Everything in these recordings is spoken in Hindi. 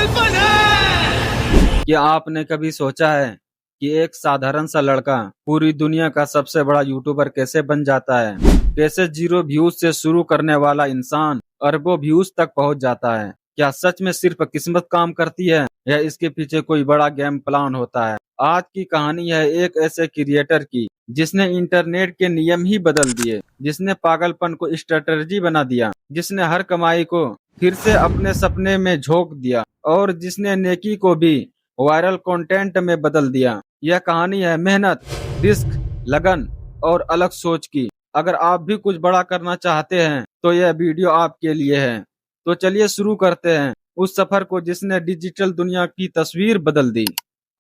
पागलपन है। क्या आपने कभी सोचा है कि एक साधारण सा लड़का पूरी दुनिया का सबसे बड़ा यूट्यूबर कैसे बन जाता है? कैसे 0 व्यूज से शुरू करने वाला इंसान अरबों व्यूज तक पहुंच जाता है? क्या सच में सिर्फ किस्मत काम करती है या इसके पीछे कोई बड़ा गेम प्लान होता है? आज की कहानी है एक ऐसे क्रिएटर की जिसने इंटरनेट के नियम ही बदल दिए, जिसने पागलपन को स्ट्रेटजी बना दिया, जिसने हर कमाई को फिर से अपने सपने में झोंक दिया और जिसने नेकी को भी वायरल कंटेंट में बदल दिया। यह कहानी है मेहनत, रिस्क, लगन और अलग सोच की। अगर आप भी कुछ बड़ा करना चाहते हैं तो यह वीडियो आपके लिए है। तो चलिए शुरू करते हैं उस सफर को जिसने डिजिटल दुनिया की तस्वीर बदल दी।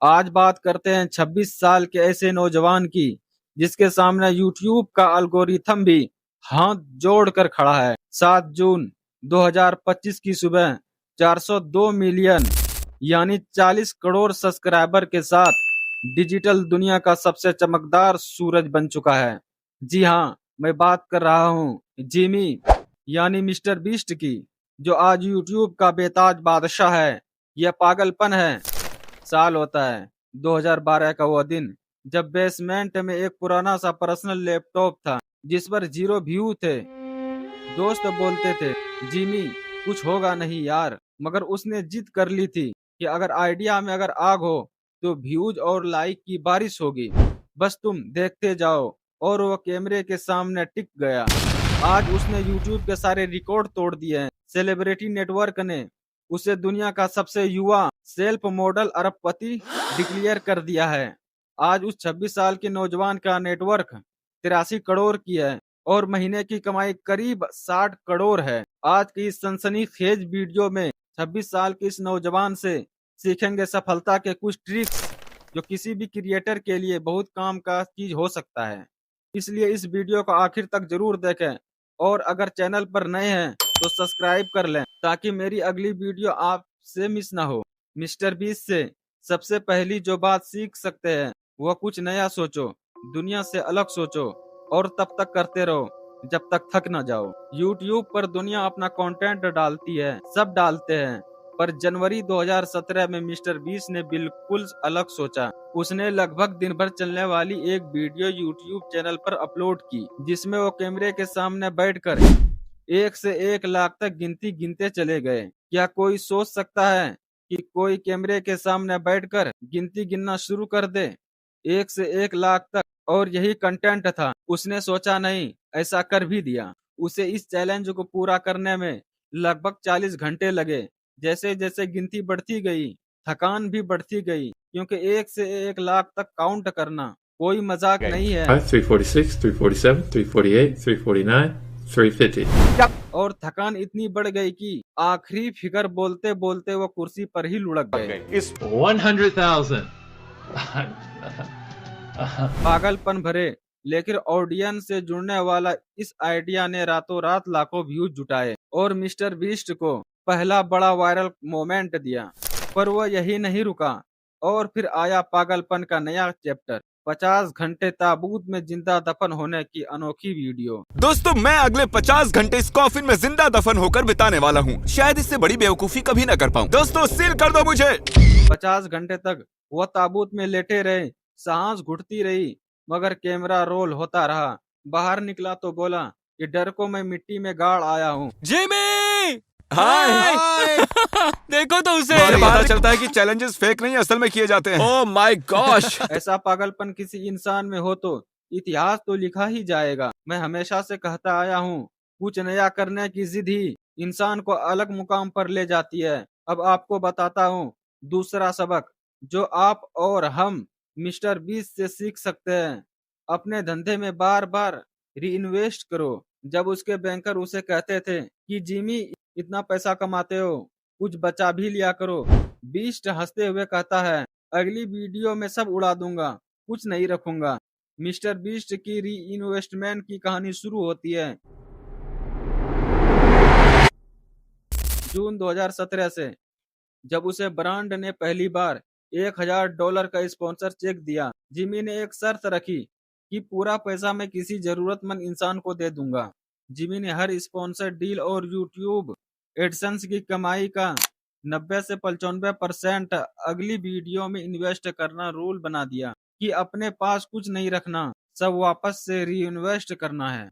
आज बात करते हैं 26 साल के ऐसे नौजवान की जिसके सामने यूट्यूब का एल्गोरिथम भी हाथ जोड़कर खड़ा है। 7 जून 2025 की सुबह 402 मिलियन यानी 40 करोड़ सब्सक्राइबर के साथ डिजिटल दुनिया का सबसे चमकदार सूरज बन चुका है। जी हाँ, मैं बात कर रहा हूँ जिमी यानी मिस्टर बीस्ट की, जो आज यूट्यूब का बेताज बादशाह है। यह पागलपन है। साल होता है 2012 का वो दिन जब बेसमेंट में एक पुराना सा पर्सनल लैपटॉप था जिस पर 0 व्यू थे। दोस्त बोलते थे जिमी कुछ होगा नहीं यार, मगर उसने जिद कर ली थी कि अगर आइडिया में अगर आग हो तो व्यूज और लाइक की बारिश होगी, बस तुम देखते जाओ। और वो कैमरे के सामने टिक गया। आज उसने यूट्यूब के सारे रिकॉर्ड तोड़ दिए हैं। सेलिब्रिटी नेटवर्क ने उसे दुनिया का सबसे युवा सेल्फ मॉडल अरबपति डिक्लेयर कर दिया है। आज उस 26 साल के नौजवान का नेटवर्क 83 करोड़ की है और महीने की कमाई करीब 60 करोड़ है। आज की इस सनसनीखेज वीडियो में 26 साल के इस नौजवान से सीखेंगे सफलता के कुछ ट्रिक्स जो किसी भी क्रिएटर के लिए बहुत काम का चीज हो सकता है। इसलिए इस वीडियो को आखिर तक जरूर देखें और अगर चैनल पर नए हैं तो सब्सक्राइब कर लें ताकि मेरी अगली वीडियो आपसे मिस ना हो। मिस्टर बीस्ट से सबसे पहली जो बात सीख सकते हैं वह कुछ नया सोचो, दुनिया से अलग सोचो और तब तक करते रहो जब तक थक ना जाओ। यूट्यूब पर दुनिया अपना कंटेंट डालती है, सब डालते हैं, पर जनवरी 2017 में मिस्टर बीस्ट ने बिल्कुल अलग सोचा। उसने लगभग दिन भर चलने वाली एक वीडियो यूट्यूब चैनल पर अपलोड की जिसमें वो कैमरे के सामने बैठकर 1 से 1 लाख तक गिनती गिनते चले गए। क्या कोई सोच सकता है कि कोई कैमरे के सामने बैठकर गिनती गिनना शुरू कर दे 1 से 1 लाख तक? और यही कंटेंट था। उसने सोचा नहीं, ऐसा कर भी दिया। उसे इस चैलेंज को पूरा करने में लगभग 40 घंटे लगे। जैसे जैसे गिनती बढ़ती गई थकान भी बढ़ती गई, क्योंकि 1 से 1 लाख तक काउंट करना कोई मजाक नहीं है। 346, 347, 348, 349, 350. और थकान इतनी बढ़ गई कि आखिरी फिगर बोलते बोलते वो कुर्सी पर ही लुढ़क गए। इस 100,000 पागलपन भरे लेकिन ऑडियंस से जुड़ने वाला इस आइडिया ने रातों रात लाखों व्यूज जुटाए और मिस्टर बीस्ट को पहला बड़ा वायरल मोमेंट दिया। पर वो यही नहीं रुका और फिर आया पागलपन का नया चैप्टर, 50 घंटे ताबूत में जिंदा दफन होने की अनोखी वीडियो। दोस्तों, मैं अगले 50 घंटे इस कॉफिन में जिंदा दफन होकर बिताने वाला हूँ। शायद इससे बड़ी बेवकूफी कभी न कर पाऊँ। दोस्तों, सील कर दो मुझे। 50 घंटे तक वह ताबूत में लेटे रहे, सांस घुटती रही, मगर कैमरा रोल होता रहा। बाहर निकला तो बोला कि डर को मैं मिट्टी में गाड़ आया हूँ। जिमी, हाय। देखो तो उसे पता चलता है कि चैलेंजेस फेक नहीं असल में किए जाते हैं। Oh my gosh. ऐसा पागलपन किसी इंसान में हो तो इतिहास तो लिखा ही जाएगा। मैं हमेशा से कहता आया हूँ, कुछ नया करने की जिद ही इंसान को अलग मुकाम पर ले जाती है। अब आपको बताता हूँ दूसरा सबक जो आप और हम मिस्टर बीस्ट से सीख सकते हैं। अपने धंधे में बार बार री इन्वेस्ट करो। जब उसके बैंकर उसे कहते थे कि जिमी इतना पैसा कमाते हो, कुछ बचा भी लिया करो, बीस्ट हंसते हुए कहता है अगली वीडियो में सब उड़ा दूंगा, कुछ नहीं रखूंगा। मिस्टर बीस्ट की री इन्वेस्टमेंट की कहानी शुरू होती है जून 2017 से, जब उसे ब्रांड ने पहली बार $1,000 का स्पॉन्सर चेक दिया। जिमी ने एक शर्त रखी कि पूरा पैसा मैं किसी जरूरतमंद इंसान को दे दूंगा। जिमी ने हर स्पॉन्सर डील और यूट्यूब एडसेंस की कमाई का 90 से 95% अगली वीडियो में इन्वेस्ट करना रूल बना दिया कि अपने पास कुछ नहीं रखना, सब वापस से री इन्वेस्ट करना है।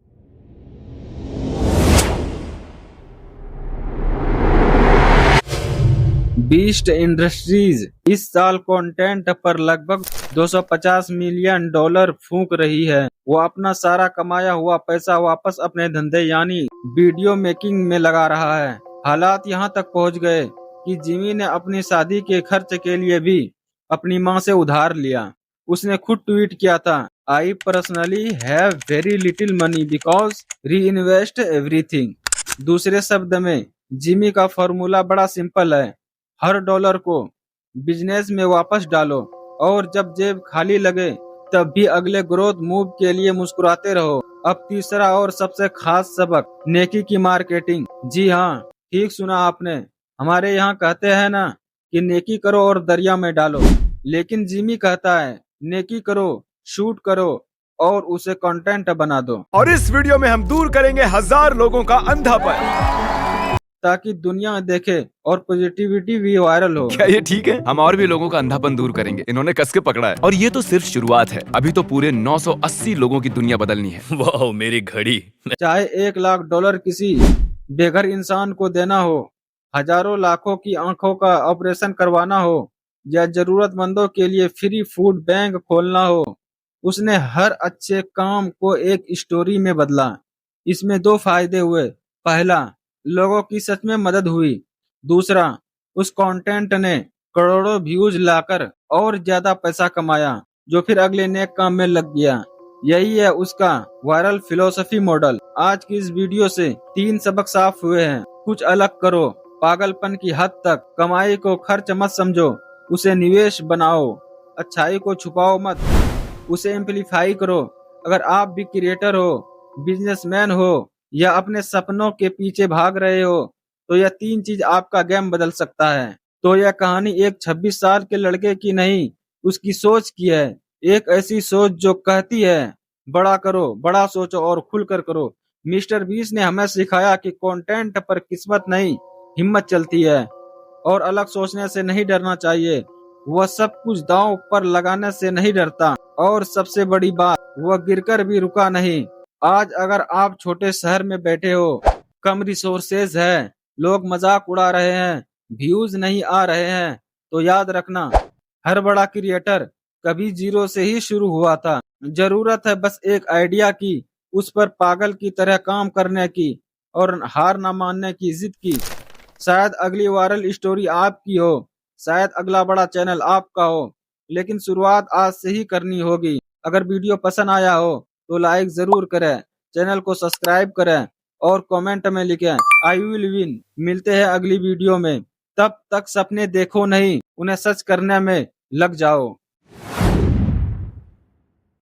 बीस्ट इंडस्ट्रीज इस साल कंटेंट पर लगभग 250 मिलियन डॉलर फूंक रही है। वो अपना सारा कमाया हुआ पैसा वापस अपने धंधे यानी वीडियो मेकिंग में लगा रहा है। हालात यहाँ तक पहुँच गए कि जिमी ने अपनी शादी के खर्च के लिए भी अपनी माँ से उधार लिया। उसने खुद ट्वीट किया था, I personally have very little money because री इन्वेस्ट एवरीथिंग। दूसरे शब्द में जिमी का फॉर्मूला बड़ा सिंपल है, हर डॉलर को बिजनेस में वापस डालो और जब जेब खाली लगे तब भी अगले ग्रोथ मूव के लिए मुस्कुराते रहो। अब तीसरा और सबसे खास सबक, नेकी की मार्केटिंग। जी हाँ, ठीक सुना आपने, हमारे यहाँ कहते हैं ना कि नेकी करो और दरिया में डालो, लेकिन जिमी कहता है नेकी करो, शूट करो और उसे कंटेंट बना दो। और इस वीडियो में हम दूर करेंगे 1000 लोगों का अंधापन ताकि दुनिया देखे और पॉजिटिविटी भी वायरल हो। क्या ये ठीक है? हम और भी लोगों का अंधापन दूर करेंगे। इन्होंने कस के पकड़ा है और ये तो सिर्फ शुरुआत है। अभी तो पूरे 980 लोगों की दुनिया बदलनी है। वाह मेरी घड़ी। चाहे $1 लाख किसी बेघर इंसान को देना हो, हजारों लाखों की आंखों का ऑपरेशन करवाना हो या जरूरतमंदों के लिए फ्री फूड बैंक खोलना हो, उसने हर अच्छे काम को एक स्टोरी में बदला। इसमें 2 फायदे हुए। पहला, लोगों की सच में मदद हुई। दूसरा, उस कंटेंट ने करोड़ों व्यूज लाकर और ज्यादा पैसा कमाया जो फिर अगले नेक काम में लग गया। यही है उसका वायरल फिलोसफी मॉडल। आज की इस वीडियो से 3 सबक साफ हुए हैं। कुछ अलग करो, पागलपन की हद तक, कमाई को खर्च मत समझो, उसे निवेश बनाओ, अच्छाई को छुपाओ मत, उसे एम्पलीफाई करो। अगर आप भी क्रिएटर हो, बिजनेसमैन हो या अपने सपनों के पीछे भाग रहे हो तो यह 3 चीज आपका गेम बदल सकता है। तो यह कहानी एक 26 साल के लड़के की नहीं, उसकी सोच की है। एक ऐसी सोच जो कहती है बड़ा करो, बड़ा सोचो और खुलकर करो। मिस्टर बीस्ट ने हमें सिखाया कि कंटेंट पर किस्मत नहीं, हिम्मत चलती है और अलग सोचने से नहीं डरना चाहिए। वह सब कुछ दांव पर लगाने से नहीं डरता और सबसे बड़ी बात, वह गिरकर भी रुका नहीं। आज अगर आप छोटे शहर में बैठे हो, कम रिसोर्सेज है, लोग मजाक उड़ा रहे हैं, व्यूज नहीं आ रहे हैं, तो याद रखना हर बड़ा क्रिएटर कभी 0 से ही शुरू हुआ था। जरूरत है बस एक आइडिया की, उस पर पागल की तरह काम करने की और हार न मानने की जिद की। शायद अगली वायरल स्टोरी आपकी हो, शायद अगला बड़ा चैनल आपका हो, लेकिन शुरुआत आज से ही करनी होगी। अगर वीडियो पसंद आया हो तो लाइक जरूर करें, चैनल को सब्सक्राइब करें और कमेंट में लिखें आई विल विन। मिलते हैं अगली वीडियो में, तब तक सपने देखो नहीं, उन्हें सच करने में लग जाओ।